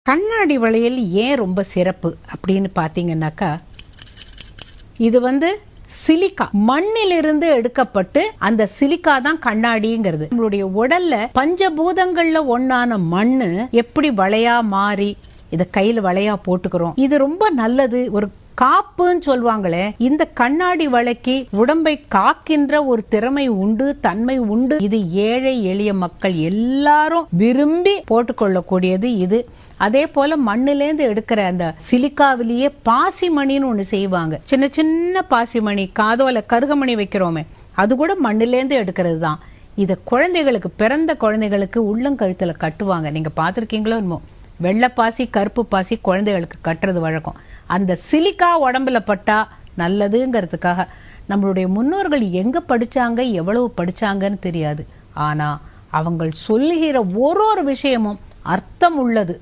கண்ணாடி வளையல் ஏன் ரொம்ப சிறப்பு அப்படின்னு பார்த்தீங்கன்னாக்கா, இது சிலிக்கா மண்ணிலிருந்து எடுக்கப்பட்டு அந்த சிலிக்கா தான் கண்ணாடிங்கிறது. நம்மளுடைய உடல்ல பஞ்சபூதங்கள்ல ஒன்னான மண்ணு எப்படி வளையா மாறி இத கையில வளையா போட்டுக்கிறோம். இது ரொம்ப நல்லது. ஒரு காப்புன்னு சொல்லுவாங்களே, இந்த கண்ணாடி வளைக்கு உடம்பை காக்கின்ற ஒரு திறமை உண்டு, தன்மை உண்டு. இது ஏழை எளிய மக்கள் எல்லாரும் விரும்பி போட்டுக்கொள்ளக்கூடியது இது. அதே போல மண்ணிலேந்து எடுக்கிற அந்த சிலிக்காவிலேயே பாசிமணின்னு ஒண்ணு செய்வாங்க. சின்ன சின்ன பாசிமணி, காதோல கருகமணி வைக்கிறோமே, அது கூட மண்ணிலேந்து எடுக்கிறது தான். இத குழந்தைகளுக்கு, பிறந்த குழந்தைகளுக்கு உள்ளங்கழுத்துல கட்டுவாங்க. நீங்க பாத்திருக்கீங்களோ என்னமோ, வெள்ளை பாசி கருப்பு பாசி குழந்தைகளுக்கு கட்டுறது வழக்கம். அந்த சிலிக்கா உடம்புல பட்டா நல்லதுங்கிறதுக்காக. நம்மளுடைய முன்னோர்கள் எங்க படிச்சாங்க, எவ்வளவு படிச்சாங்கன்னு தெரியாது. ஆனா அவங்க சொல்லுகிற ஒரு விஷயமும் அர்த்தம் உள்ளது.